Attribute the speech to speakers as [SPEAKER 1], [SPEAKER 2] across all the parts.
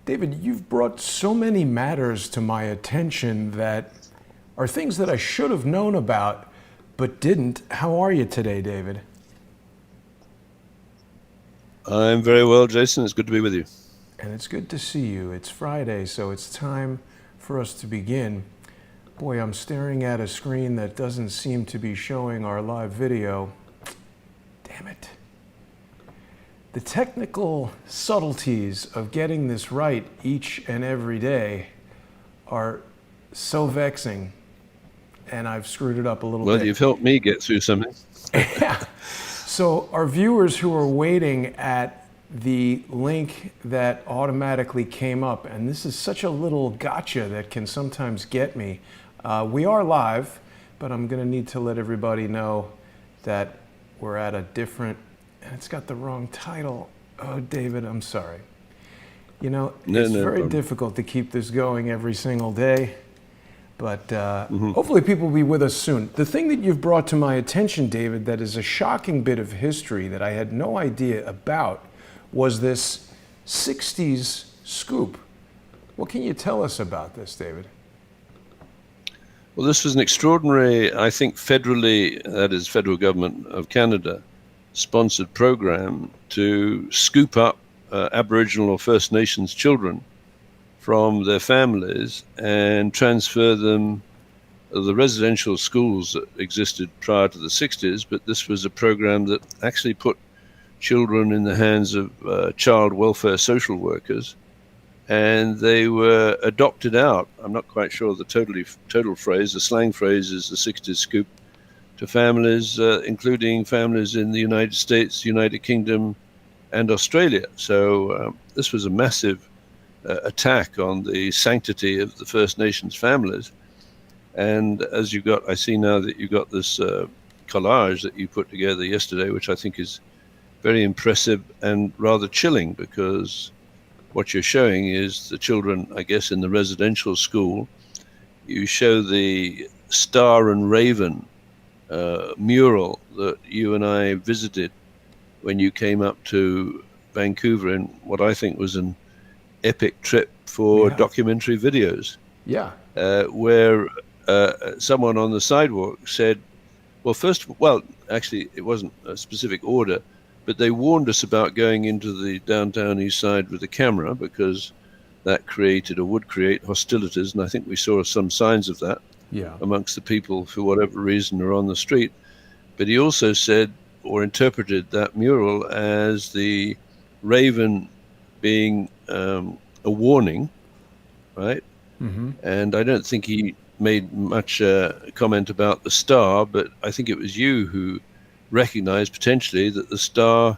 [SPEAKER 1] David, you've brought so many matters to my attention that are things that I should have known about, but didn't. How are you today, David?
[SPEAKER 2] I'm very well, Jason. It's good to be with you.
[SPEAKER 1] And it's good to see you. It's Friday, so it's time for us to begin. Boy, I'm staring at a screen that doesn't seem to be showing our live video. Damn it. The technical subtleties of getting this right each and every day are so vexing, and I've screwed it up a little bit.
[SPEAKER 2] Well, you've helped me get through something.
[SPEAKER 1] Yeah. So our viewers who are waiting at the link that automatically came up, and this is such a little gotcha that can sometimes get me. We are live, but I'm going to need to let everybody know that we're at a different, and it's got the wrong title. Oh, David, I'm sorry. You know, it's very difficult to keep this going every single day, but hopefully people will be with us soon. The thing that you've brought to my attention, David, that is a shocking bit of history that I had no idea about was this 60s scoop. What can you tell us about this, David?
[SPEAKER 2] Well, this was an extraordinary, I think, federally, that is, federal government of Canada, sponsored program to scoop up Aboriginal or First Nations children from their families and transfer them to the residential schools that existed prior to the 60s. But this was a program that actually put children in the hands of child welfare social workers, and they were adopted out. I'm not quite sure the total phrase. The slang phrase is the 60s scoop, to families, including families in the United States, United Kingdom, and Australia. So this was a massive attack on the sanctity of the First Nations families. And as you got, I see now that you got this collage that you put together yesterday, which I think is very impressive and rather chilling, because what you're showing is the children, I guess, in the residential school. You show the Star and Raven mural that you and I visited when you came up to Vancouver in what I think was an epic trip for documentary videos.
[SPEAKER 1] Yeah.
[SPEAKER 2] Where someone on the sidewalk said, well, actually, it wasn't a specific order, but they warned us about going into the downtown east side with a camera, because that would create hostilities, and I think we saw some signs of that amongst the people, for whatever reason, are on the street. But he also said, or interpreted that mural as the raven being a warning, right? Mm-hmm. And I don't think he made much comment about the star, but I think it was you who recognized potentially that the star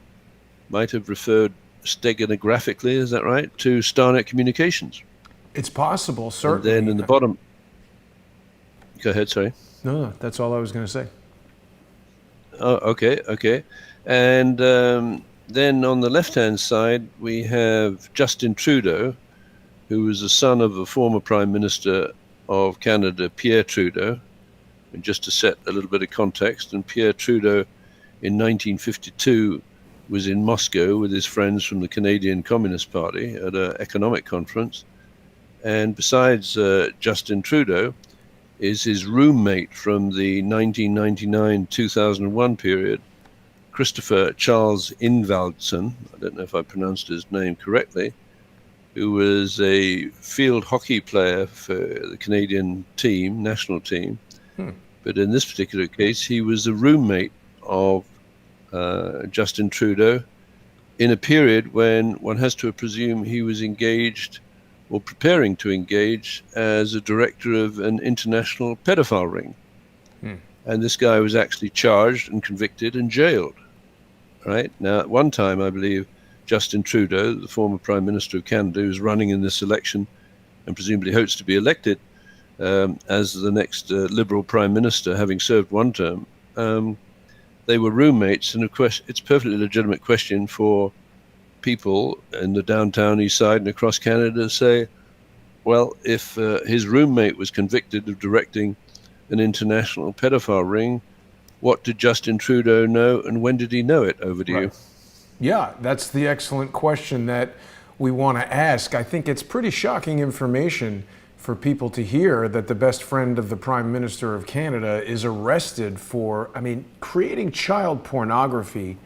[SPEAKER 2] might have referred steganographically, is that right, to Starnet Communications.
[SPEAKER 1] It's possible, certainly.
[SPEAKER 2] And then in the bottom, go ahead, sorry.
[SPEAKER 1] No, that's all I was going to say.
[SPEAKER 2] Oh, okay. And then on the left-hand side, we have Justin Trudeau, who was the son of a former Prime Minister of Canada, Pierre Trudeau. And just to set a little bit of context, and Pierre Trudeau in 1952 was in Moscow with his friends from the Canadian Communist Party at an economic conference. And besides Justin Trudeau is his roommate from the 1999-2001 period, Christopher Charles Ingvaldson, I don't know if I pronounced his name correctly, who was a field hockey player for the Canadian team, national team. But in this particular case, he was a roommate of Justin Trudeau in a period when one has to presume he was engaged or preparing to engage as a director of an international pedophile ring. And this guy was actually charged and convicted and jailed. Right? Now, at one time, I believe, Justin Trudeau, the former Prime Minister of Canada, who was running in this election and presumably hopes to be elected as the next Liberal Prime Minister, having served one term, they were roommates. And of course, it's a perfectly legitimate question for people in the downtown east side and across Canada to say, well, if his roommate was convicted of directing an international pedophile ring, what did Justin Trudeau know and when did he know it? Over to you.
[SPEAKER 1] Yeah, that's the excellent question that we want to ask. I think it's pretty shocking information for people to hear that the best friend of the Prime Minister of Canada is arrested for, I mean, creating child pornography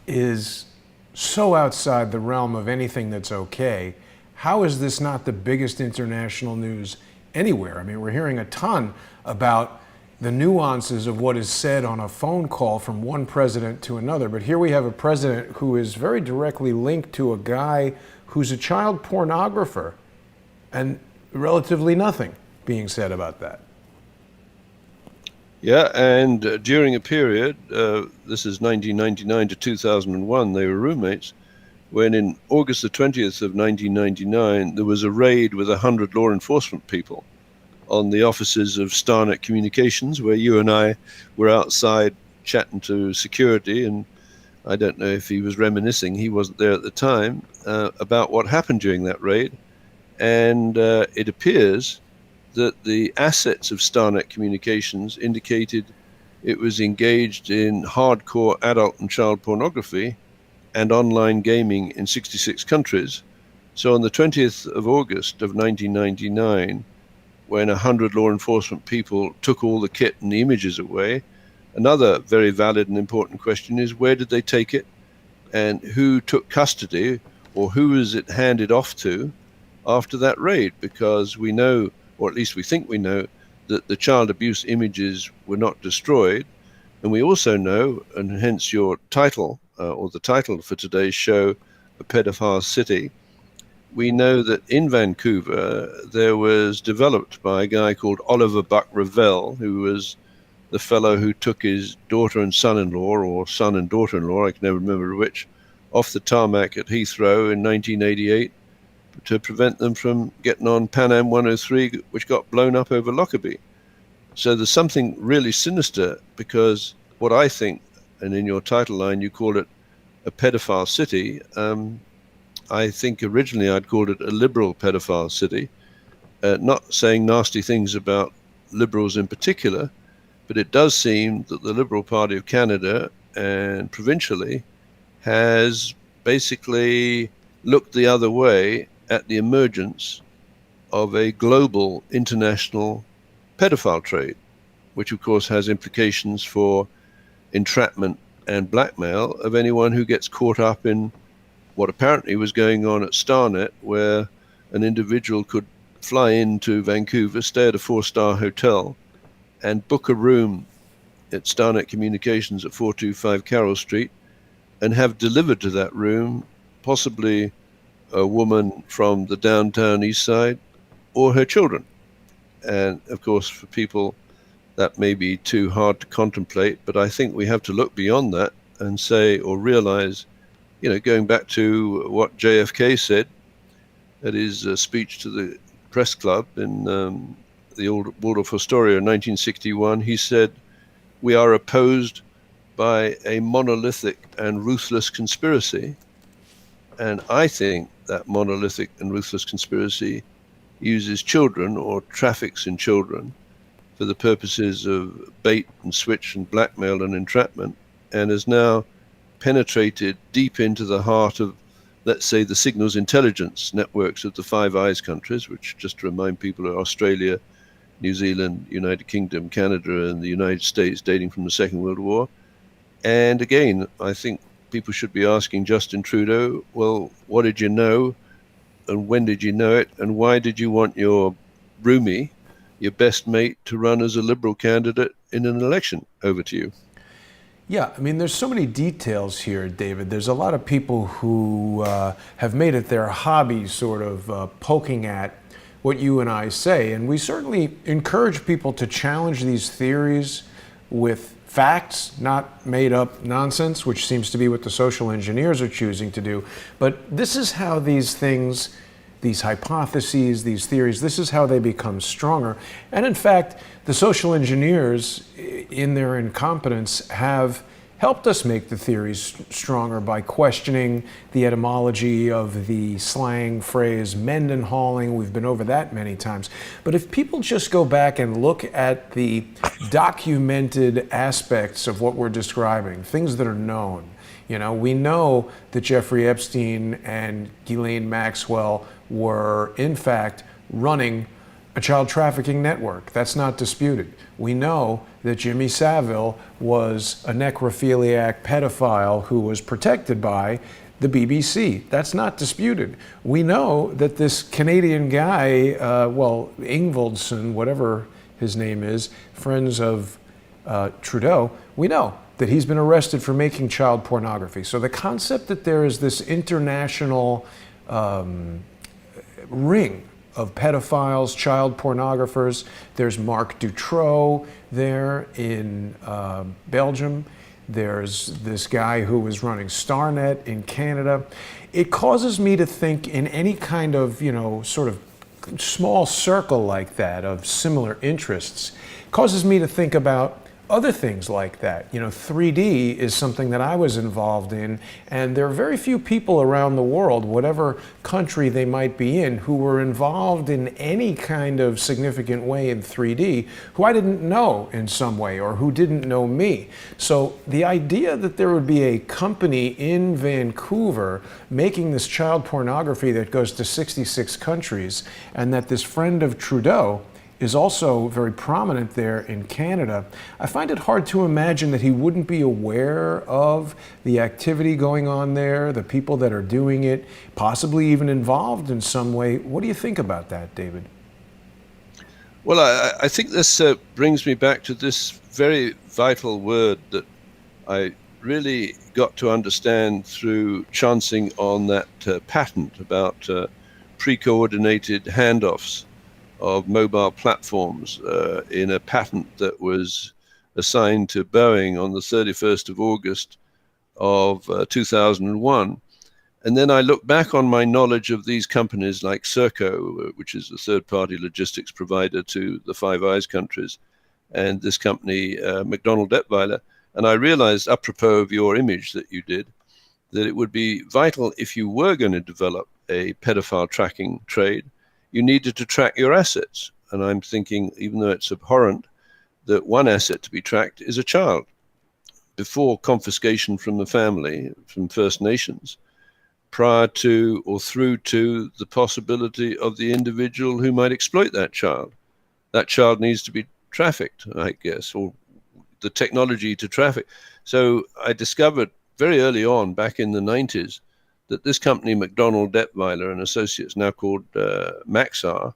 [SPEAKER 1] is so outside the realm of anything that's okay. How is this not the biggest international news anywhere? I mean, we're hearing a ton about the nuances of what is said on a phone call from one president to another. But here we have a president who is very directly linked to a guy who's a child pornographer, and relatively nothing being said about that.
[SPEAKER 2] Yeah, and during a period, this is 1999 to 2001, they were roommates, when in August the 20th of 1999, there was a raid with 100 law enforcement people on the offices of Starnet Communications, where you and I were outside chatting to security, and I don't know if he was reminiscing, he wasn't there at the time, about what happened during that raid. And it appears that the assets of Starnet Communications indicated it was engaged in hardcore adult and child pornography and online gaming in 66 countries. So on the 20th of August of 1999, when 100 law enforcement people took all the kit and the images away, another very valid and important question is, where did they take it, and who took custody, or who was it handed off to after that raid? Because we know, or at least we think we know, that the child abuse images were not destroyed. And we also know, and hence your title, or the title for today's show, A Pedophile City, we know that in Vancouver there was developed by a guy called Oliver Buck Revell, who was the fellow who took his daughter and son-in-law, or son and daughter-in-law, I can never remember which, off the tarmac at Heathrow in 1988 to prevent them from getting on Pan Am 103, which got blown up over Lockerbie. So there's something really sinister, because what I think, and in your title line you call it a pedophile city, I think originally I'd called it a liberal pedophile city, not saying nasty things about liberals in particular, but it does seem that the Liberal Party of Canada and provincially has basically looked the other way at the emergence of a global international pedophile trade, which of course has implications for entrapment and blackmail of anyone who gets caught up in what apparently was going on at Starnet, where an individual could fly into Vancouver, stay at a 4-star hotel, and book a room at Starnet Communications at 425 Carroll Street, and have delivered to that room possibly a woman from the downtown east side or her children. And of course, for people, that may be too hard to contemplate, but I think we have to look beyond that and say, or realize, you know, going back to what JFK said at his speech to the press club in the old Waldorf Astoria in 1961, he said, "We are opposed by a monolithic and ruthless conspiracy." And I think that monolithic and ruthless conspiracy uses children, or traffics in children, for the purposes of bait and switch and blackmail and entrapment, and has now penetrated deep into the heart of, let's say, the signals intelligence networks of the Five Eyes countries, which, just to remind people, are Australia, New Zealand, United Kingdom, Canada, and the United States, dating from the Second World War. And again, I think people should be asking Justin Trudeau, well, what did you know, and when did you know it, and why did you want your roomie, your best mate, to run as a Liberal candidate in an election? Over to you.
[SPEAKER 1] Yeah, I mean, there's so many details here, David. There's a lot of people who have made it their hobby, sort of poking at what you and I say. And we certainly encourage people to challenge these theories with facts, not made up nonsense, which seems to be what the social engineers are choosing to do. But this is how these things, these hypotheses, these theories, this is how they become stronger. And in fact, the social engineers, in their incompetence, have helped us make the theories stronger by questioning the etymology of the slang phrase Mendenhalling. We've been over that many times. But if people just go back and look at the documented aspects of what we're describing, things that are known, You know, we know that Jeffrey Epstein and Ghislaine Maxwell were, in fact, running a child trafficking network. That's not disputed. We know that Jimmy Savile was a necrophiliac pedophile who was protected by the BBC. That's not disputed. We know that this Canadian guy, Ingvaldson, whatever his name is, friends of Trudeau, we know that he's been arrested for making child pornography. So the concept that there is this international ring of pedophiles, child pornographers. There's Marc Dutroux there in Belgium. There's this guy who was running StarNet in Canada. It causes me to think in any kind of, sort of small circle like that of similar interests, causes me to think about other things like that. 3D is something that I was involved in, and there are very few people around the world, whatever country they might be in, who were involved in any kind of significant way in 3D, who I didn't know in some way, or who didn't know me. So the idea that there would be a company in Vancouver making this child pornography that goes to 66 countries, and that this friend of Trudeau is also very prominent there in Canada, I find it hard to imagine that he wouldn't be aware of the activity going on there, the people that are doing it, possibly even involved in some way. What do you think about that, David?
[SPEAKER 2] Well, I think this brings me back to this very vital word that I really got to understand through chancing on that patent about pre-coordinated handoffs of mobile platforms in a patent that was assigned to Boeing on the 31st of August of 2001. And then I look back on my knowledge of these companies like Serco, which is a third-party logistics provider to the Five Eyes countries, and this company, McDonnell Detweiler, and I realized, apropos of your image that you did, that it would be vital if you were going to develop a pedophile tracking trade, you needed to track your assets. And I'm thinking, even though it's abhorrent, that one asset to be tracked is a child. Before confiscation from the family, from First Nations, prior to or through to the possibility of the individual who might exploit that child needs to be trafficked, I guess, or the technology to traffic. So I discovered very early on, back in the 90s, that this company, McDonnell Detweiler and Associates, now called Maxar,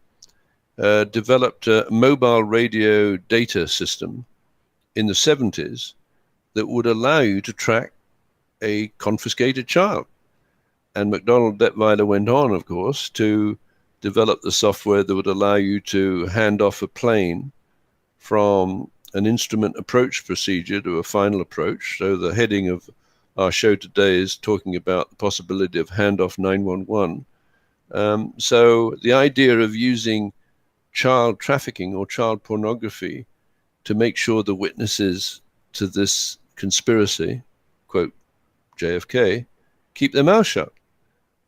[SPEAKER 2] developed a mobile radio data system in the 70s that would allow you to track a confiscated child. And McDonnell Detweiler went on, of course, to develop the software that would allow you to hand off a plane from an instrument approach procedure to a final approach. So the heading of our show today is talking about the possibility of handoff 911. So the idea of using child trafficking or child pornography to make sure the witnesses to this conspiracy, quote JFK, keep their mouth shut.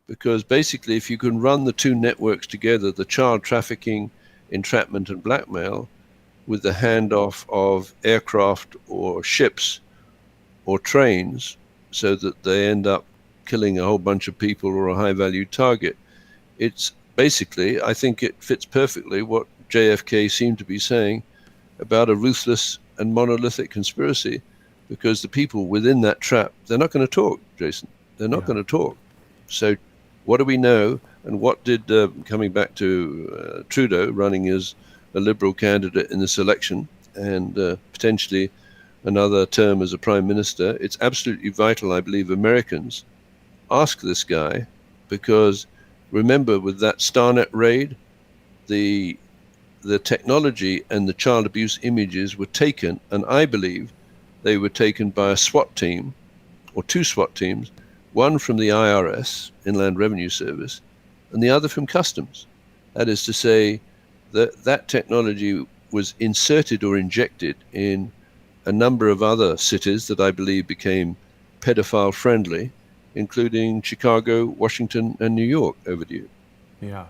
[SPEAKER 2] Because basically, if you can run the two networks together, the child trafficking, entrapment, and blackmail, with the handoff of aircraft or ships or trains, so that they end up killing a whole bunch of people or a high-value target. It's basically, I think it fits perfectly what JFK seemed to be saying about a ruthless and monolithic conspiracy, because the people within that trap, they're not going to talk, Jason. They're not going to talk. So what do we know? And what did, coming back to Trudeau running as a Liberal candidate in this election and potentially another term as a prime minister, it's absolutely vital, I believe, Americans ask this guy, because remember, with that StarNet raid, the technology and the child abuse images were taken, and I believe they were taken by a SWAT team or two SWAT teams, one from the IRS, Inland Revenue Service, and the other from Customs. That is to say that that technology was inserted or injected in a number of other cities that I believe became pedophile friendly, including Chicago, Washington, and New York. Over to you.
[SPEAKER 1] Yeah.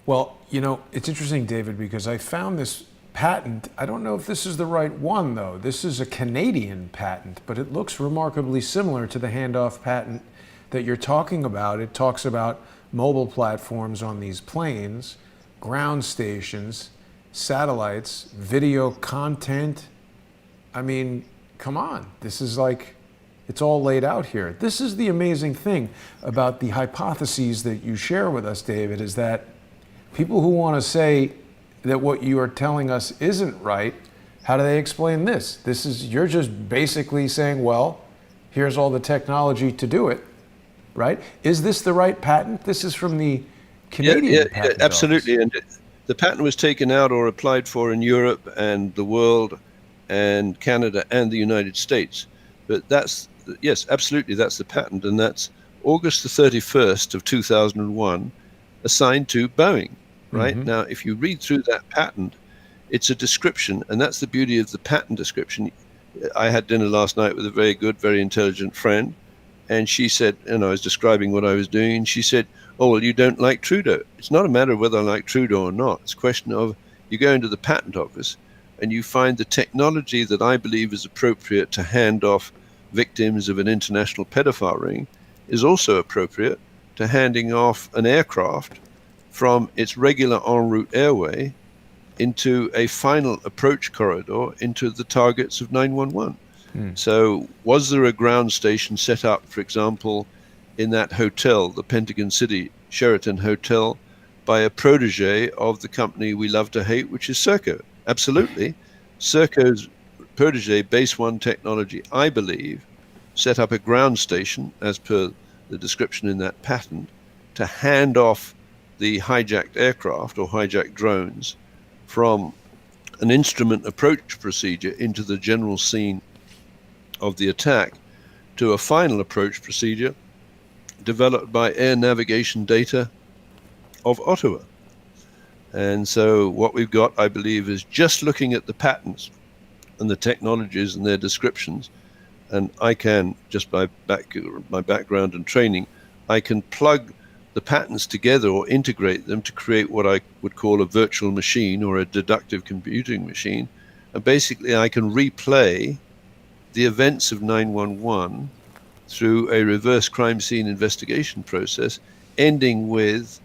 [SPEAKER 1] Well, it's interesting, David, because I found this patent. I don't know if this is the right one, though. This is a Canadian patent, but it looks remarkably similar to the Handoff patent that you're talking about. It talks about mobile platforms on these planes, ground stations, satellites, video content. I mean, come on. This is like, it's all laid out here. This is the amazing thing about the hypotheses that you share with us, David, is that people who want to say that what you are telling us isn't right, how do they explain this? You're just basically saying, well, here's all the technology to do it, right? Is this the right patent? This is from the Canadian patent office.
[SPEAKER 2] Absolutely. And the patent was taken out or applied for in Europe and the world and Canada and the United States. But yes, absolutely, that's the patent. And that's August the 31st of 2001, assigned to Boeing. Right? Now, if you read through that patent, it's a description, and that's the beauty of the patent description. I had dinner last night with a very good, very intelligent friend, and she said, and I was describing what I was doing, and she said, oh, well, you don't like Trudeau. It's not a matter of whether I like Trudeau or not. It's a question of you go into the patent office and you find the technology that I believe is appropriate to hand off victims of an international pedophile ring is also appropriate to handing off an aircraft from its regular en route airway into a final approach corridor into the targets of 911. So was there a ground station set up, for example, in that hotel, the Pentagon City Sheraton Hotel, by a protege of the company we love to hate, which is Serco? Absolutely. Serco's protege, Base One Technology, I believe, set up a ground station, as per the description in that patent, to hand off the hijacked aircraft or hijacked drones from an instrument approach procedure into the general scene of the attack to a final approach procedure developed by Air Navigation Data of Ottawa. And so what we've got, I believe, is just looking at the patents and the technologies and their descriptions, and I can, just by my background and training, I can plug the patents together or integrate them to create what I would call a virtual machine or a deductive computing machine. And basically I can replay the events of 911 through a reverse crime scene investigation process, ending with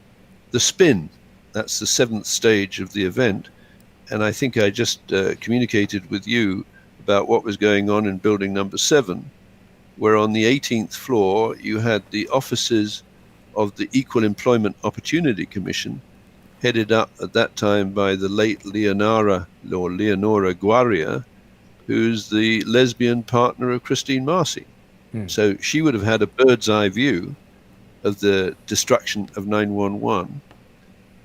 [SPEAKER 2] the spin. That's the 7th stage of the event. And I think I just communicated with you about what was going on in building number 7, where on the 18th floor you had the offices of the Equal Employment Opportunity Commission, headed up at that time by the late Leonora Guaria, who's the lesbian partner of Christine Marcy. So she would have had a bird's eye view of the destruction of 911.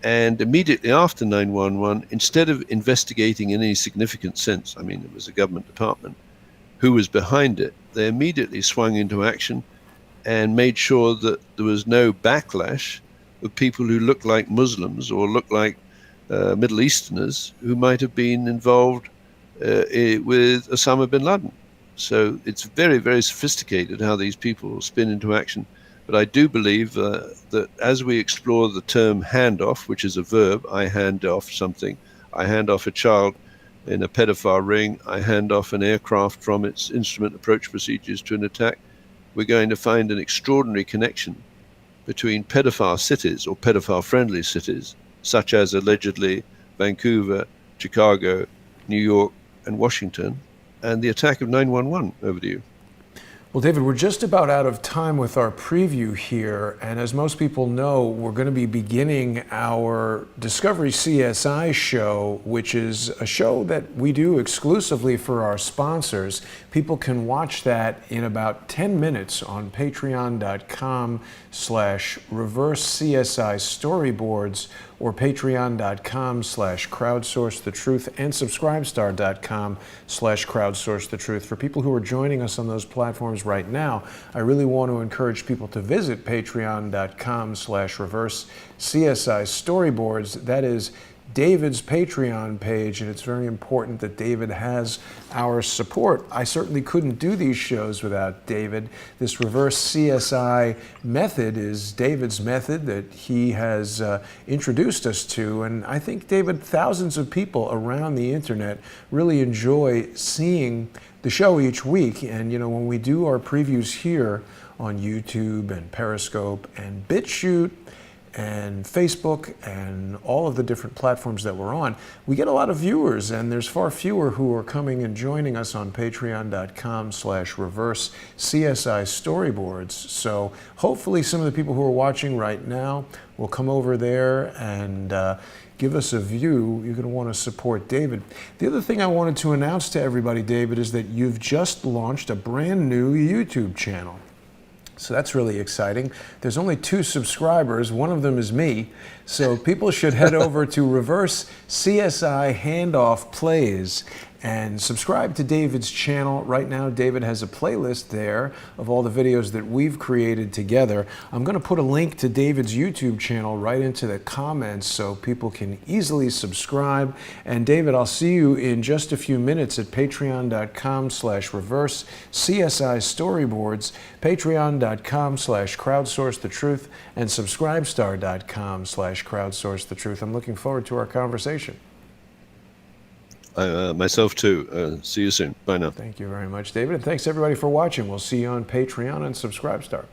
[SPEAKER 2] And immediately after 911, instead of investigating in any significant sense, I mean, it was a government department, who was behind it, they immediately swung into action and made sure that there was no backlash of people who looked like Muslims or looked like Middle Easterners who might have been involved with Osama bin Laden. So it's very, very sophisticated how these people spin into action. But I do believe that as we explore the term handoff, which is a verb, I hand off something, I hand off a child in a pedophile ring, I hand off an aircraft from its instrument approach procedures to an attack, we're going to find an extraordinary connection between pedophile cities or pedophile-friendly cities, such as allegedly Vancouver, Chicago, New York, and Washington, and the attack of 911. Over to you.
[SPEAKER 1] Well, David, we're just about out of time with our preview here, and as most people know, we're going to be beginning our Discovery CSI show, which is a show that we do exclusively for our sponsors. People can watch that in about 10 minutes on patreon.com/reverse-CSI storyboards or patreon.com/crowdsourcethetruth and subscribestar.com/crowdsourcethetruth. For people who are joining us on those platforms right now, I really want to encourage people to visit patreon.com/reverse-CSI storyboards. That is David's Patreon page, and it's very important that David has our support. I certainly couldn't do these shows without David. This reverse CSI method is David's method that he has introduced us to, and I think, David, thousands of people around the internet really enjoy seeing the show each week. And when we do our previews here on YouTube and Periscope and BitChute and Facebook and all of the different platforms that we're on, we get a lot of viewers, and there's far fewer who are coming and joining us on patreon.com/reverse CSI storyboards. So hopefully some of the people who are watching right now will come over there and give us a view. You're going to want to support David. The other thing I wanted to announce to everybody, David, is that you've just launched a brand new YouTube channel. So that's really exciting. There's only 2 subscribers. One of them is me. So people should head over to Reverse CSI Handoff Plays and subscribe to David's channel. Right now, David has a playlist there of all the videos that we've created together. I'm going to put a link to David's YouTube channel right into the comments so people can easily subscribe. And David, I'll see you in just a few minutes at patreon.com/reverse CSI storyboards, patreon.com/crowdsource the truth, and subscribestar.com/crowdsource the truth. I'm looking forward to our conversation.
[SPEAKER 2] Myself too. See you soon. Bye now.
[SPEAKER 1] Thank you very much, David. And thanks everybody for watching. We'll see you on Patreon and Subscribestar.